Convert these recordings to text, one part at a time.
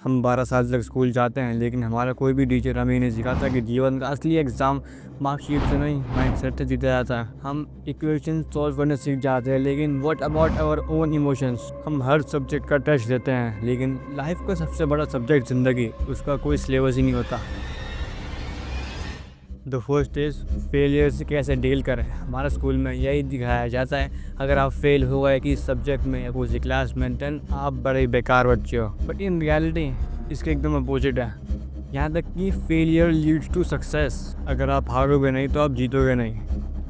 हम 12 साल तक स्कूल जाते हैं, लेकिन हमारा कोई भी टीचर हमें नहीं सिखाता कि जीवन का असली एग्ज़ाम मार्कशीट से नहीं, माइंडसेट से जीता जाता है। हम इक्वेशन सॉल्व करना सीख जाते हैं, लेकिन what about our own emotions? हम हर सब्जेक्ट का टेस्ट देते हैं, लेकिन लाइफ का सबसे बड़ा सब्जेक्ट ज़िंदगी, उसका कोई सिलेबस ही नहीं होता। द फर्स्ट इज़ फेलियर से कैसे डील करें। हमारा स्कूल में यही दिखाया जाता है, अगर आप फेल हो गए किसी सब्जेक्ट में या किसी क्लास में, देन आप बड़े बेकार बच्चे हो। बट इन रियलिटी इसके एकदम अपोजिट है। यहाँ तक कि फेलियर लीड्स टू सक्सेस। अगर आप हारोगे नहीं तो आप जीतोगे नहीं,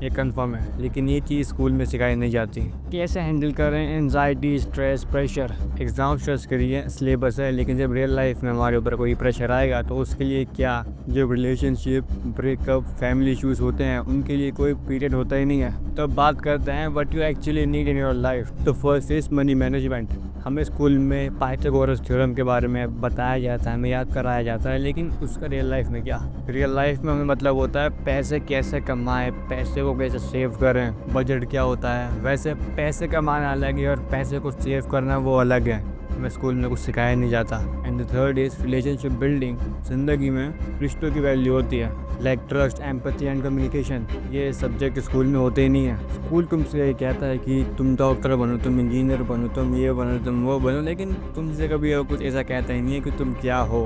ये कंफर्म है। लेकिन ये चीज़ स्कूल में सिखाई नहीं जाती। कैसे हैंडल करें anxiety, stress, pressure. Exam stress के लिए सिलेबस है, लेकिन जब रियल लाइफ में हमारे ऊपर कोई प्रेशर आएगा तो उसके लिए क्या? जब रिलेशनशिप, ब्रेकअप, फैमिली इश्यूज़ होते हैं, उनके लिए कोई पीरियड होता ही नहीं है। तो बात करते हैं what you actually need in your life. तो फर्स्ट इज मनी मैनेजमेंट। हमें स्कूल में पाइथागोरस थ्योरम के बारे में बताया जाता है, हमें याद कराया जाता है, लेकिन उसका रियल लाइफ में क्या? रियल लाइफ में हमें मतलब होता है पैसे कैसे कमाएं, पैसे को कैसे सेव करें, बजट क्या होता है। वैसे पैसे कमाना अलग है और पैसे को सेव करना वो अलग है। हमें स्कूल में कुछ सिखाया नहीं जाता। And the third is relationship building. ज़िंदगी में रिश्तों की वैल्यू होती है, like trust, empathy and communication. ये सब्जेक्ट स्कूल में होते ही नहीं है। स्कूल तुमसे ये कहता है कि तुम डॉक्टर बनो, तुम इंजीनियर बनो, तुम ये बनो, तुम वो बनो, लेकिन तुमसे कभी कुछ ऐसा कहता ही नहीं है कि तुम क्या हो,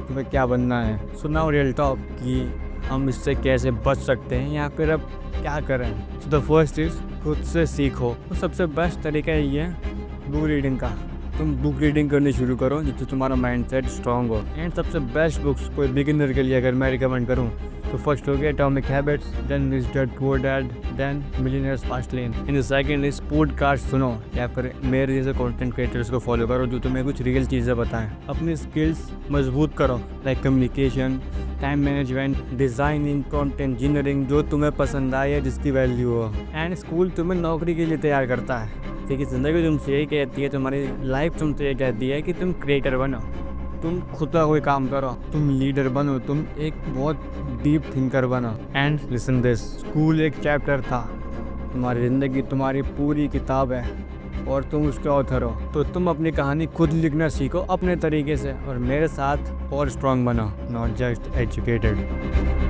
तुम्हें क्या बनना है। सो नाउ रियल टॉक कि हम इससे कैसे बच सकते हैं या फिर अब क्या करें। सो द फर्स्ट इज़ खुद से सीखो। तो सबसे बेस्ट तरीका ये है बुक रीडिंग का। तुम बुक रीडिंग करनी शुरू करो जिससे तुम्हारा माइंडसेट स्ट्रांग हो। एंड सबसे बेस्ट बुक्स कोई बिगिनर के लिए अगर मैं रिकमेंड करूँ तो फर्स्ट हो गया atomic habits, then rich dad poor dad, then millionaires fast lane. In the second is podcast सुनो या फिर मेरे जैसे कंटेंट क्रिएटर्स को फॉलो करो जो तुम्हें कुछ रियल चीज़ें बताएं। अपनी स्किल्स मजबूत करो, like communication, time management, designing, content engineering, जो तुम्हें पसंद आए या जिसकी वैल्यू हो। एंड स्कूल तुम्हें नौकरी के लिए तैयार करता है, क्योंकि ज़िंदगी तुमसे यही कहती है, तुम्हारी लाइफ तुमसे ये कहती है कि तुम क्रिएटर बनो, तुम खुद का कोई काम करो, तुम लीडर बनो, तुम एक बहुत डीप थिंकर बनो। एंड लिसन दिस, स्कूल एक चैप्टर था, तुम्हारी ज़िंदगी तुम्हारी पूरी किताब है और तुम उसके ऑथर हो। तो तुम अपनी कहानी खुद लिखना सीखो अपने तरीके से और मेरे साथ और स्ट्रांग बनो, नॉट जस्ट एजुकेटेड।